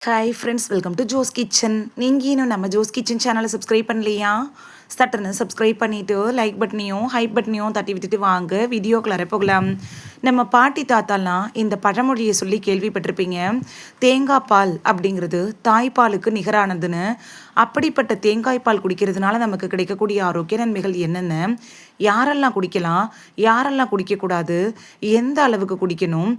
Hi friends, welcome to Jo's kitchen. நீங்கள் இன்னும் நம்ம ஜோஸ் கிச்சன் சேனலை சப்ஸ்கிரைப் பண்ணலையா? சட்டன்னு சப்ஸ்கிரைப் பண்ணிவிட்டு லைக் பட்டனையும் ஹைப் பட்டனையும் தட்டி விட்டுட்டு வாங்க வீடியோக்குள்ளார போகலாம். நம்ம பாட்டி தாத்தாலாம் இந்த பழமொழியை சொல்லி கேள்விப்பட்டிருப்பீங்க. தேங்காய் பால் அப்படிங்கிறது தாய்ப்பாலுக்கு நிகரானதுன்னு. அப்படிப்பட்ட தேங்காய் பால் குடிக்கிறதுனால நமக்கு கிடைக்கக்கூடிய ஆரோக்கிய நன்மைகள் என்னென்ன, யாரெல்லாம் குடிக்கலாம், யாரெல்லாம் குடிக்கக்கூடாது, எந்த அளவுக்கு குடிக்கணும்,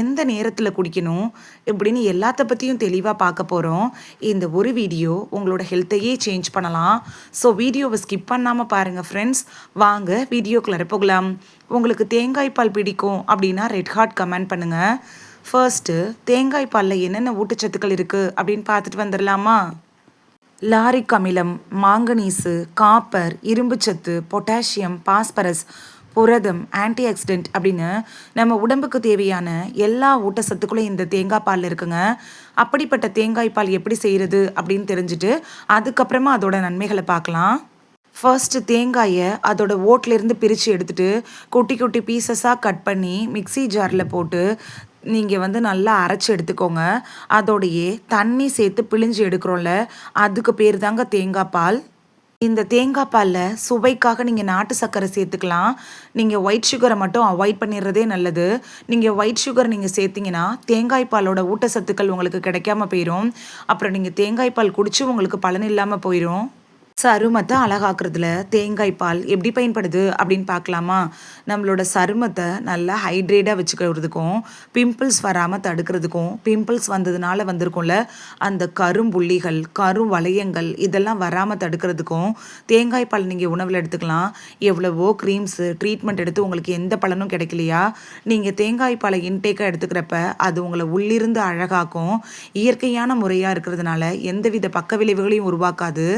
எந்த நேரத்தில் குடிக்கணும், இப்படின்னு எல்லாத்த பற்றியும் தெளிவாக பார்க்க போகிறோம். இந்த ஒரு வீடியோ உங்களோட ஹெல்த்தையே சேஞ்ச் பண்ணலாம். ஸோ வீடியோவை ஸ்கிப் பண்ணாமல் பாருங்கள் ஃப்ரெண்ட்ஸ். வாங்க வீடியோக்குள்ளே போகலாம். உங்களுக்கு தேங்காய் பால் பிடிக்கும் அப்படின்னா ரெட் ஹார்ட் கமெண்ட் பண்ணுங்கள். ஃபர்ஸ்ட்டு, தேங்காய் பாலில் என்னென்ன ஊட்டச்சத்துக்கள் இருக்குது அப்படின்னு பார்த்துட்டு வந்துடலாமா? லாரிக் அமிலம், மாங்கனீஸு, காப்பர், இரும்புச்சத்து, பொட்டாசியம், பாஸ்பரஸ், புரதம், ஆன்டி ஆக்சிடென்ட் அப்படின்னு நம்ம உடம்புக்கு தேவையான எல்லா ஊட்டச்சத்துக்களும் இந்த தேங்காய் பாலில் இருக்குங்க. அப்படிப்பட்ட தேங்காய் பால் எப்படி செய்கிறது அப்படின்னு தெரிஞ்சுட்டு அதுக்கப்புறமா அதோட நன்மைகளை பார்க்கலாம். ஃபர்ஸ்ட்டு தேங்காயை அதோட ஓட்டிலேருந்து பிரித்து எடுத்துகிட்டு குட்டி குட்டி பீசஸாக கட் பண்ணி மிக்ஸி ஜாரில் போட்டு நீங்கள் நல்லா அரைச்சி எடுத்துக்கோங்க. அதோடையே தண்ணி சேர்த்து பிழிஞ்சு எடுக்கிறோம்ல, அதுக்கு பேர் தாங்க தேங்காய் பால். இந்த தேங்காய் பாலில் சுவைக்காக நீங்கள் நாட்டு சர்க்கரை சேர்த்துக்கலாம். நீங்கள் ஒயிட் சுகரை மட்டும் அவாய்ட் பண்ணிடுறதே நல்லது. நீங்கள் ஒயிட் சுகர் நீங்கள் சேர்த்திங்கன்னா தேங்காய் பாலோட ஊட்டச்சத்துக்கள் உங்களுக்கு கிடைக்காம போயிடும். அப்புறம் நீங்கள் தேங்காய் பால் குடித்து உங்களுக்கு பலன் இல்லாமல் போயிடும். சருமத்தை அழகாக்குறதுல தேங்காய் பால் எப்படி பயன்படுது அப்படின்னு பார்க்கலாமா? நம்மளோட சருமத்தை நல்லா ஹைட்ரேட்டாக வச்சுக்கிறதுக்கும், பிம்பிள்ஸ் வராமல் தடுக்கிறதுக்கும், பிம்பிள்ஸ் வந்ததுனால வந்திருக்கும்ல அந்த கரும்புள்ளிகள், கரும் வளையங்கள் இதெல்லாம் வராமல் தடுக்கிறதுக்கும் தேங்காய் பால் நீங்கள் உணவில் எடுத்துக்கலாம். எவ்வளவோ க்ரீம்ஸு ட்ரீட்மெண்ட் எடுத்து உங்களுக்கு எந்த பலனும் கிடைக்கலையா? நீங்கள் தேங்காய் பாலை இன்டேக்காக எடுத்துக்கிறப்ப அது உங்களை உள்ளிருந்து அழகாக்கும். இயற்கையான முறையாக இருக்கிறதுனால எந்தவித பக்க விளைவுகளையும் உருவாக்காது.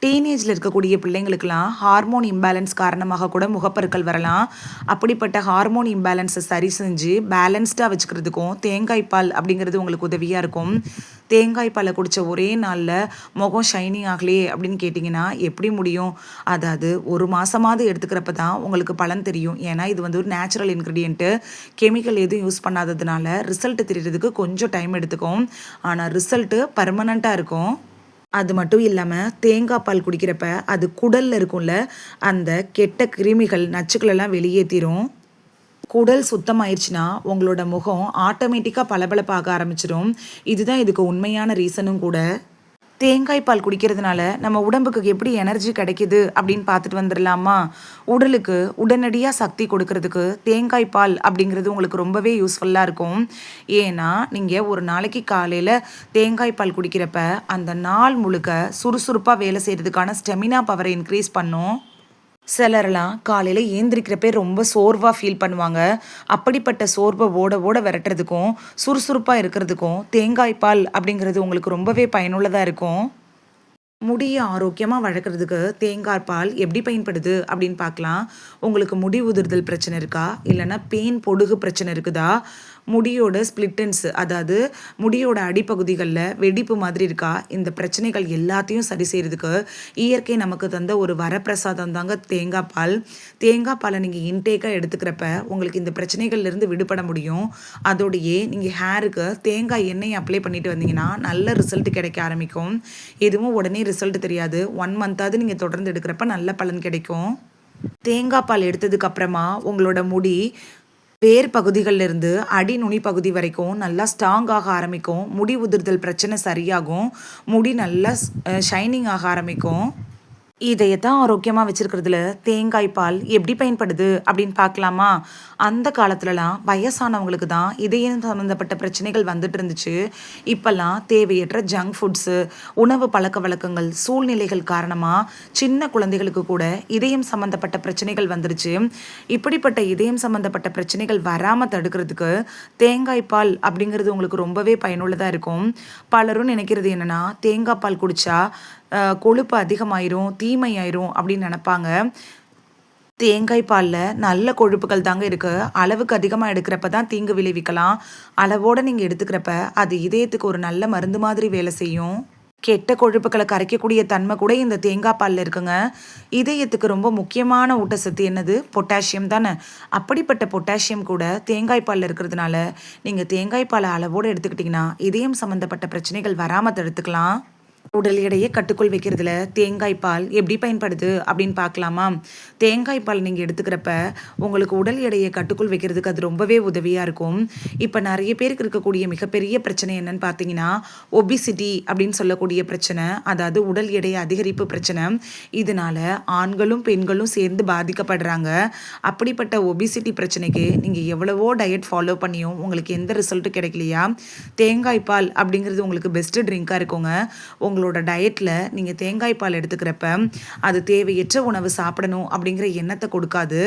டீனேஜில் இருக்கக்கூடிய பிள்ளைங்களுக்கெல்லாம் ஹார்மோன் இம்பேலன்ஸ் காரணமாக கூட முகப்பருக்கள் வரலாம். அப்படிப்பட்ட ஹார்மோன் இம்பேலன்ஸை சரி செஞ்சு பேலன்ஸ்டாக வச்சுக்கிறதுக்கும் தேங்காய் பால் அப்படிங்கிறது உங்களுக்கு உதவியாக இருக்கும். தேங்காய் பாலை குடித்த ஒரே நாளில் முகம் ஷைனிங் ஆகலையே அப்படின்னு கேட்டிங்கன்னா எப்படி முடியும்? அதாவது ஒரு மாதமாவது எடுத்துக்கிறப்ப தான் உங்களுக்கு பலன் தெரியும். ஏன்னா இது ஒரு நேச்சுரல் இன்க்ரீடியண்ட்டு, கெமிக்கல் எதுவும் யூஸ் பண்ணாததுனால ரிசல்ட் தெரியறதுக்கு கொஞ்சம் டைம் எடுத்துக்கும். ஆனால் ரிசல்ட்டு பர்மனண்ட்டாக இருக்கும். அது மட்டும் இல்லாமல் தேங்காய் பால் குடிக்கிறப்ப அது குடலில் இருக்கும்ல, அந்த கெட்ட கிருமிகள் நச்சுக்களெல்லாம் வெளியேற்றிடும். குடல் சுத்தமாயிருச்சுன்னா உங்களோட முகம் ஆட்டோமேட்டிக்காக பளபளப்பாக ஆரம்பிச்சிடும். இதுதான் இதுக்கு உண்மையான ரீசனும் கூட. தேங்காய் பால் குடிக்கிறதுனால நம்ம உடம்புக்கு எப்படி எனர்ஜி கிடைக்கிது அப்படின்னு பார்த்துட்டு வந்துடலாமா? உடலுக்கு உடனடியாக சக்தி கொடுக்கறதுக்கு தேங்காய் பால் அப்படிங்கிறது உங்களுக்கு ரொம்பவே யூஸ்ஃபுல்லாக இருக்கும். ஏன்னா நீங்கள் ஒரு நாளைக்கு காலையில் தேங்காய் பால் குடிக்கிறப்ப அந்த நாள் முழுக்க சுறுசுறுப்பாக வேலை செய்கிறதுக்கான ஸ்டெமினா பவரை இன்க்ரீஸ் பண்ணும். சிலரெல்லாம் காலையில் ஏந்திரிக்கிறப்பே ரொம்ப சோர்வாக ஃபீல் பண்ணுவாங்க. அப்படிப்பட்ட சோர்வை ஓட ஓட விரட்டுறதுக்கும் சுறுசுறுப்பாக இருக்கிறதுக்கும் தேங்காய் பால் அப்படிங்கிறது உங்களுக்கு ரொம்பவே பயனுள்ளதாக இருக்கும். முடியை ஆரோக்கியமாக வளர்க்குறதுக்கு தேங்காய் பால் எப்படி பயன்படுது அப்படின்னு பார்க்கலாம். உங்களுக்கு முடி உதிர்தல் பிரச்சனை இருக்கா, இல்லைன்னா பேன் பொடுகு பிரச்சனை இருக்குதா, முடியோட ஸ்பிளிட்டன்ஸ் அதாவது முடியோட அடிப்பகுதிகளில் வெடிப்பு மாதிரி இருக்கா, இந்த பிரச்சனைகள் எல்லாத்தையும் சரி செய்கிறதுக்கு இயற்கை நமக்கு தந்த ஒரு வரப்பிரசாதம் தாங்க தேங்காய் பால். தேங்காய் பாலை நீங்கள் இன்டேக்காக எடுத்துக்கிறப்ப உங்களுக்கு இந்த பிரச்சனைகள்லேருந்து விடுபட முடியும். அதோடையே நீங்கள் ஹேருக்கு தேங்காய் எண்ணெய் அப்ளை பண்ணிட்டு வந்தீங்கன்னா நல்ல ரிசல்ட் கிடைக்க ஆரம்பிக்கும். எதுவும் உடனே ரிசல்ட் தெரியாது. 1 மந்தாவது நீங்கள் தொடர்ந்து எடுக்கிறப்ப நல்ல பலன் கிடைக்கும். தேங்காய் பால் எடுத்ததுக்கு அப்புறமா உங்களோட முடி வேர் பகுதிகளில் இருந்து அடி நுனி பகுதி வரைக்கும் நல்லா ஸ்ட்ராங் ஆக ஆரம்பிக்கும். முடி உதிர்தல் பிரச்சனை சரியாகும். முடி நல்லா ஷைனிங் ஆக ஆரம்பிக்கும். இதையத்தான் ஆரோக்கியமாக வச்சுருக்கிறதுல தேங்காய் பால் எப்படி பயன்படுது அப்படின்னு பார்க்கலாமா? அந்த காலத்துலலாம் வயசானவங்களுக்கு தான் இதயம் சம்மந்தப்பட்ட பிரச்சனைகள் வந்துட்டு இருந்துச்சு. இப்போல்லாம் தேவையற்ற ஜங்க் ஃபுட்ஸு, உணவு பழக்க வழக்கங்கள், சூழ்நிலைகள் காரணமாக சின்ன குழந்தைகளுக்கு கூட இதயம் சம்மந்தப்பட்ட பிரச்சனைகள் வந்துருச்சு. இப்படிப்பட்ட இதயம் சம்மந்தப்பட்ட பிரச்சனைகள் வராமல் தடுக்கிறதுக்கு தேங்காய் பால் அப்படிங்கிறது உங்களுக்கு ரொம்பவே பயனுள்ளதாக இருக்கும். பலரும் நினைக்கிறது என்னென்னா தேங்காய் பால் குடித்தா கொழுப்பு அதிகமாயிரும், தீமையாயிரும் அப்படின்னு நினப்பாங்க. தேங்காய் பாலில் நல்ல கொழுப்புகள் தாங்க இருக்குது. அளவுக்கு அதிகமாக எடுக்கிறப்ப தான் தீங்கு விளைவிக்கலாம். அளவோடு நீங்கள் எடுத்துக்கிறப்ப அது இதயத்துக்கு ஒரு நல்ல மருந்து மாதிரி வேலை செய்யும். கெட்ட கொழுப்புக்களை கரைக்கக்கூடிய தன்மை கூட இந்த தேங்காய் பாலில் இருக்குங்க. இதயத்துக்கு ரொம்ப முக்கியமான ஊட்டச்சத்து என்னது? பொட்டாசியம் தானே. அப்படிப்பட்ட பொட்டாசியம் கூட தேங்காய் பாலில் இருக்கிறதுனால நீங்கள் தேங்காய் பாலை அளவோடு எடுத்துக்கிட்டிங்கன்னா இதயம் சம்மந்தப்பட்ட பிரச்சனைகள் வராமல் தடுத்துக்கலாம். உடல் எடையை கட்டுக்குள் வைக்கிறதுல தேங்காய் பால் எப்படி பயன்படுது அப்படின்னு பார்க்கலாமா? தேங்காய் பால் நீங்கள் எடுத்துக்கிறப்ப உங்களுக்கு உடல் எடையை கட்டுக்குள் வைக்கிறதுக்கு அது ரொம்பவே உதவியாக இருக்கும். இப்போ நிறைய பேருக்கு இருக்கக்கூடிய மிகப்பெரிய பிரச்சனை என்னன்னு பார்த்தீங்கன்னா ஒபிசிட்டி அப்படின்னு சொல்லக்கூடிய பிரச்சனை, அதாவது உடல் எடை அதிகரிப்பு பிரச்சனை. இதனால ஆண்களும் பெண்களும் சேர்ந்து பாதிக்கப்படுறாங்க. அப்படிப்பட்ட ஒபிசிட்டி பிரச்சனைக்கு நீங்கள் எவ்வளவோ டயட் ஃபாலோ பண்ணியும் உங்களுக்கு எந்த ரிசல்ட்டும் கிடைக்கலையா? தேங்காய் பால் அப்படிங்கிறது உங்களுக்கு பெஸ்ட்டு ட்ரிங்காக இருக்குங்க. உங்களோட டயட்டில் நீங்கள் தேங்காய் பால் எடுத்துக்கிறப்ப அது தேவையற்ற உணவு சாப்பிடணும் அப்படிங்கிற எண்ணத்தை கொடுக்காது.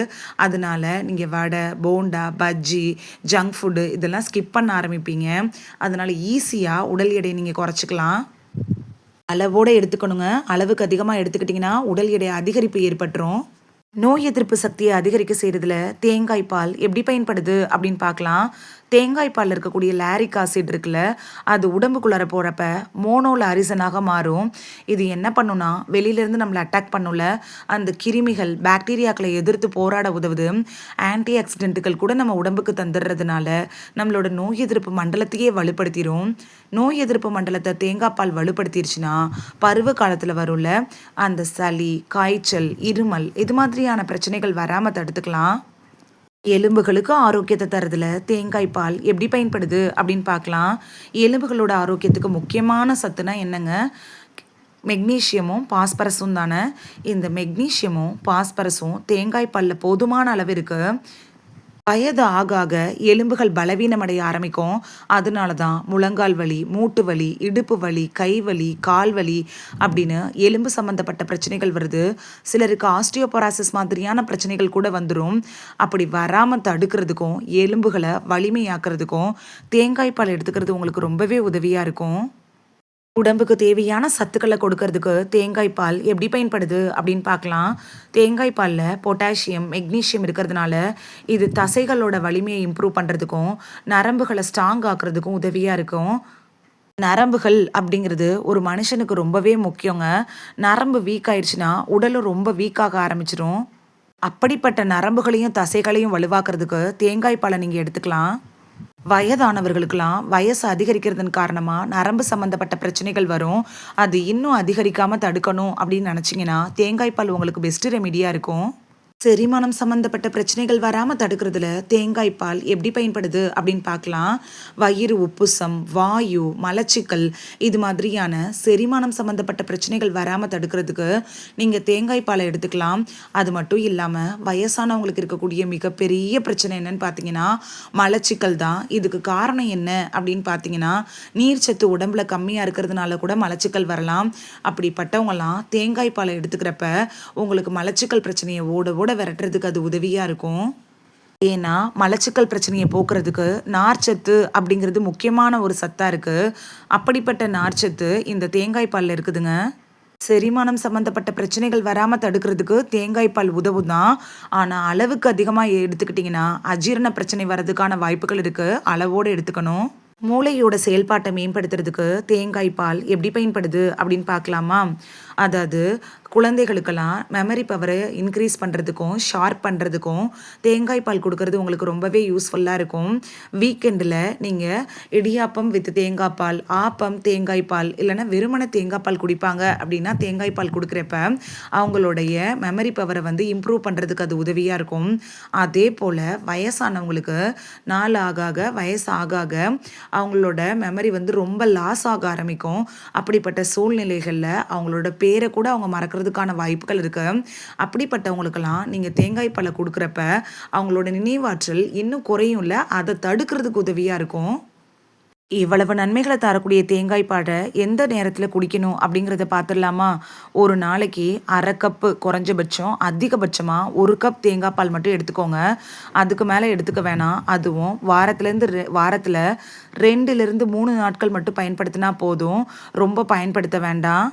அதனால நீங்கள் வடை, போண்டா, பஜ்ஜி, ஜங்க் ஃபுட்டு இதெல்லாம் ஸ்கிப் பண்ண ஆரம்பிப்பீங்க. அதனால ஈஸியாக உடல் எடையை நீங்கள் குறைச்சிக்கலாம். அளவோடு எடுத்துக்கணுங்க. அளவுக்கு அதிகமாக எடுத்துக்கிட்டிங்கன்னா உடல் எடை அதிகரிப்பு ஏற்பட்டுரும். நோய் எதிர்ப்பு சக்தியை அதிகரிக்க செய்கிறதுல தேங்காய் பால் எப்படி பயன்படுது அப்படின்னு பார்க்கலாம். தேங்காய் பாலில் இருக்கக்கூடிய லாரிக் ஆசிட் இருக்குல்ல, அது உடம்புக்குள்ளார போகிறப்ப மோனோல அரிசனாக மாறும். இது என்ன பண்ணுன்னா வெளியிலேருந்து நம்மளை அட்டாக் பண்ணும்ல, அந்த கிருமிகள் பாக்டீரியாக்களை எதிர்த்து போராட உதவுது. ஆன்டி ஆக்சிடென்ட்டுகள் கூட நம்ம உடம்புக்கு தந்துடுறதுனால நம்மளோட நோய் எதிர்ப்பு மண்டலத்தையே வலுப்படுத்திடும். நோய் எதிர்ப்பு மண்டலத்தை தேங்காய் பால் வலுப்படுத்திடுச்சுன்னா பருவ காலத்தில் வரும்ல அந்த சளி, காய்ச்சல், இருமல் இது மாதிரியான பிரச்சனைகள் வராமல் தடுத்துக்கலாம். எலும்புகளுக்கு ஆரோக்கியத்தை தரதுல தேங்காய் பால் எப்படி பயன்படுது அப்படின்னு பார்க்கலாம். எலும்புகளோட ஆரோக்கியத்துக்கு முக்கியமான சத்துனா என்னங்க? மெக்னீஷியமும் பாஸ்பரஸும் தானே. இந்த மெக்னீஷியமும் பாஸ்பரஸும் தேங்காய் பாலில் போதுமான அளவு இருக்கு. வயது ஆக ஆக எலும்புகள் பலவீனமடைய ஆரம்பிக்கும். அதனால தான் முழங்கால் வலி, மூட்டு வலி, இடுப்பு வலி, கை வலி, கால் வலி அப்படின்னு எலும்பு சம்மந்தப்பட்ட பிரச்சனைகள் வருது. சிலருக்கு ஆஸ்டியோபொராசிஸ் மாதிரியான பிரச்சனைகள் கூட வந்துடும். அப்படி வராமல் தடுக்கிறதுக்கும் எலும்புகளை வலிமையாக்குறதுக்கும் தேங்காய் பால் எடுத்துக்கிறது உங்களுக்கு ரொம்பவே உதவியாக இருக்கும். உடம்புக்கு தேவையான சத்துக்களை கொடுக்கறதுக்கு தேங்காய் பால் எப்படி பயன்படுது அப்படின்னு பார்க்கலாம். தேங்காய் பாலில் பொட்டாசியம், மெக்னீஷியம் இருக்கிறதுனால இது தசைகளோட வலிமையை இம்ப்ரூவ் பண்ணுறதுக்கும் நரம்புகளை ஸ்ட்ராங் ஆக்குறதுக்கும் உதவியாக இருக்கும். நரம்புகள் அப்படிங்கிறது ஒரு மனுஷனுக்கு ரொம்பவே முக்கியங்க. நரம்பு வீக் ஆயிடுச்சுன்னா உடலும் ரொம்ப வீக்காக ஆரம்பிச்சிடும். அப்படிப்பட்ட நரம்புகளையும் தசைகளையும் வலுவாக்குறதுக்கு தேங்காய் பாலை நீங்கள் எடுத்துக்கலாம். வயதானவர்களுக்கெல்லாம் வயசு அதிகரிக்கிறதன் காரணமாக நரம்பு சம்மந்தப்பட்ட பிரச்சனைகள் வரும். அது இன்னும் அதிகரிக்காமல் தடுக்கணும் அப்படின்னு நினச்சிங்கன்னா தேங்காய் பால் உங்களுக்கு பெஸ்ட்டு ரெமிடியாக இருக்கும். செரிமானம் சம்மந்தப்பட்ட பிரச்சனைகள் வராமல் தடுக்கிறதுல தேங்காய் பால் எப்படி பயன்படுது அப்படின்னு பார்க்கலாம். வயிறு உப்புசம், வாயு, மலச்சிக்கல் இது மாதிரியான செரிமானம் சம்மந்தப்பட்ட பிரச்சனைகள் வராமல் தடுக்கிறதுக்கு நீங்கள் தேங்காய் பாலை எடுத்துக்கலாம். அது மட்டும் இல்லாமல் வயசானவங்களுக்கு இருக்கக்கூடிய மிகப்பெரிய பிரச்சனை என்னன்னு பார்த்தீங்கன்னா மலச்சிக்கல் தான். இதுக்கு காரணம் என்ன அப்படின்னு பார்த்தீங்கன்னா நீர்ச்சத்து உடம்புல கம்மியாக இருக்கிறதுனால கூட மலச்சிக்கல் வரலாம். அப்படிப்பட்டவங்கலாம் தேங்காய் பாலை எடுத்துக்கிறப்ப உங்களுக்கு மலச்சிக்கல் பிரச்சனையை ஓட ஓட விரட்டுறதுக்கு அது உதவியாக இருக்கும். ஏன்னா மலச்சிக்கல் பிரச்சனையை போக்குறதுக்கு நார்ச்சத்து அப்படிங்கிறது முக்கியமான ஒரு சத்தாக இருக்குது. அப்படிப்பட்ட நார்ச்சத்து இந்த தேங்காய் பாலில் இருக்குதுங்க. செரிமானம் சம்மந்தப்பட்ட பிரச்சனைகள் வராமல் தடுக்கிறதுக்கு தேங்காய் பால் உதவும் தான். ஆனால் அளவுக்கு அதிகமாக எடுத்துக்கிட்டிங்கன்னா அஜீரண பிரச்சனை வர்றதுக்கான வாய்ப்புகள் இருக்குது. அளவோடு எடுத்துக்கணும். மூளையோட செயல்பாட்டை மேம்படுத்துறதுக்கு தேங்காய் பால் எப்படி பயன்படுது அப்படின்னு பார்க்கலாமா? அதாவது குழந்தைகளுக்கெல்லாம் மெமரி பவரை இன்க்ரீஸ் பண்ணுறதுக்கும் ஷார்ப் பண்ணுறதுக்கும் தேங்காய் பால் கொடுக்கறது உங்களுக்கு ரொம்பவே யூஸ்ஃபுல்லாக இருக்கும். வீக்கெண்டில் நீங்கள் இடியாப்பம் வித் தேங்காய் பால், ஆப்பம் தேங்காய் பால், இல்லைன்னா வெறுமன தேங்காய் பால் குடிப்பாங்க அப்படின்னா தேங்காய் பால் கொடுக்குறப்ப அவங்களுடைய மெமரி பவரை வந்து இம்ப்ரூவ் பண்ணுறதுக்கு அது உதவியாக இருக்கும். அதே போல் வயசானவங்களுக்கு நாள் ஆக ஆக வயசு ஆக ஆக அவங்களோட மெமரி வந்து ரொம்ப லாஸ் ஆக ஆரம்பிக்கும். அப்படிப்பட்ட சூழ்நிலைகளில் அவங்களோட பேரை கூட அவங்க மறக்கிறதுக்கான வாய்ப்புகள் இருக்குது. அப்படிப்பட்டவங்களுக்கெல்லாம் நீங்கள் தேங்காய் பாலை கொடுக்குறப்ப அவங்களோட நினைவாற்றல் இன்னும் குறையும்ல, அதை தடுக்கிறதுக்கு உதவியாக இருக்கும். இவ்வளவு நன்மைகளை தரக்கூடிய தேங்காய் பாலை எந்த நேரத்தில் குடிக்கணும் அப்படிங்கிறத பார்த்துடலாமா? ஒரு நாளைக்கு அரை கப்பு, குறைஞ்சபட்சம் அதிகபட்சமாக 1 கப் தேங்காய் பால் மட்டும் எடுத்துக்கோங்க. அதுக்கு மேலே எடுத்துக்க வேணாம். அதுவும் வாரத்தில் 2லிருந்து 3 நாட்கள் மட்டும் பயன்படுத்தினா போதும். ரொம்ப பயன்படுத்த வேண்டாம்.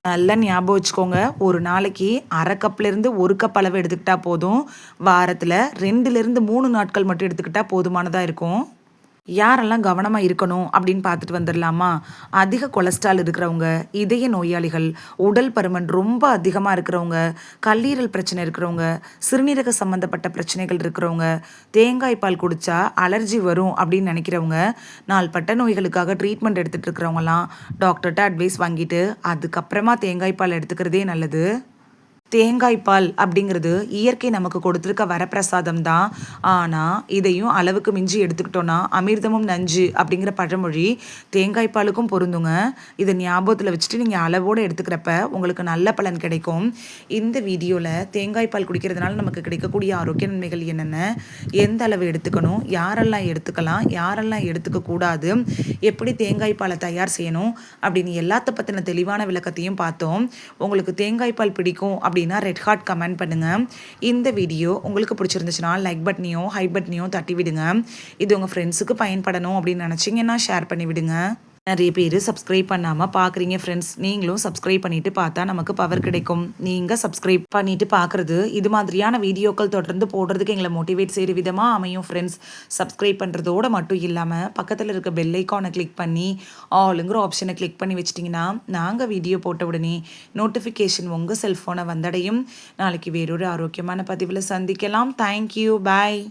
நல்லா ஞாபகம் வச்சுக்கோங்க. ஒரு நாளைக்கு அரை கப்லேருந்து 1 கப் அளவு எடுத்துக்கிட்டால் போதும். வாரத்தில் 2லிருந்து 3 நாட்கள் மட்டும் எடுத்துக்கிட்டால் போதுமானதாக இருக்கும். யாரெல்லாம் கவனமாக இருக்கணும் அப்படின்னு பார்த்துட்டு வந்துடலாமா? அதிக கொலஸ்ட்ரால் இருக்கிறவங்க, இதய நோயாளிகள், உடல் பருமன் ரொம்ப அதிகமாக இருக்கிறவங்க, கல்லீரல் பிரச்சனை இருக்கிறவங்க, சிறுநீரக சம்மந்தப்பட்ட பிரச்சனைகள் இருக்கிறவங்க, தேங்காய் பால் குடித்தா அலர்ஜி வரும் அப்படின்னு நினைக்கிறவங்க, நாள்பட்ட நோய்களுக்காக ட்ரீட்மெண்ட் எடுத்துகிட்டு இருக்கிறவங்கலாம் டாக்டர்கிட்ட அட்வைஸ் வாங்கிட்டு அதுக்கப்புறமா தேங்காய் பால் எடுத்துக்கிறதே நல்லது. தேங்காய் பால் அப்படிங்கிறது இயற்கை நமக்கு கொடுத்துருக்க வரப்பிரசாதம் தான். ஆனால் இதையும் அளவுக்கு மிஞ்சி எடுத்துக்கிட்டோன்னா அமிர்தமும் நஞ்சு அப்படிங்கிற பழமொழி தேங்காய் பாலுக்கும் பொருந்துங்க. இதை ஞாபகத்தில் வச்சுட்டு நீங்கள் அளவோடு எடுத்துக்கிறப்ப உங்களுக்கு நல்ல பலன் கிடைக்கும். இந்த வீடியோவில் தேங்காய் பால் குடிக்கிறதுனால நமக்கு கிடைக்கக்கூடிய ஆரோக்கிய நன்மைகள் என்னென்ன, எந்த அளவு எடுத்துக்கணும், யாரெல்லாம் எடுத்துக்கலாம், யாரெல்லாம் எடுத்துக்கக்கூடாது, எப்படி தேங்காய் பாலை தயார் செய்யணும் அப்படின்னு எல்லாத்த பற்றின தெளிவான விளக்கத்தையும் பார்த்தோம். உங்களுக்கு தேங்காய் பால் பிடிக்கும் அப்படின்னா ரெட் ஹார்ட் கமெண்ட் பண்ணுங்கள். இந்த வீடியோ உங்களுக்கு பிடிச்சிருந்துச்சுன்னா லைக் பட்டனையும் ஹை பட்டனையும் தட்டி விடுங்க. இது உங்கள் ஃப்ரெண்ட்ஸுக்கு பயன்படணும் அப்படின்னு நினச்சிங்கன்னா ஷேர் பண்ணி விடுங்க. நிறைய பேர் சப்ஸ்கிரைப் பண்ணாமல் பார்க்குறீங்க ஃப்ரெண்ட்ஸ். நீங்களும் சப்ஸ்கிரைப் பண்ணிவிட்டு பார்த்தா நமக்கு பவர் கிடைக்கும். நீங்கள் சப்ஸ்கிரைப் பண்ணிவிட்டு பார்க்குறது இது மாதிரியான வீடியோக்கள் தொடர்ந்து போடுறதுக்கு எங்களை மோட்டிவேட் செய்கிற விதமாக அமையும் ஃப்ரெண்ட்ஸ். சப்ஸ்கிரைப் பண்ணுறதோடு மட்டும் இல்லாமல் பக்கத்தில் இருக்க பெல் ஐக்கானை கிளிக் பண்ணி ஆளுங்கிற ஆப்ஷனை கிளிக் பண்ணி வச்சிட்டிங்கன்னா நாங்கள் வீடியோ போட்ட உடனே நோட்டிஃபிகேஷன் உங்கள் செல்ஃபோனை வந்தடையும். நாளைக்கு வேறொரு ஆரோக்கியமான பதிவில் சந்திக்கலாம். தேங்க்யூ, பாய்.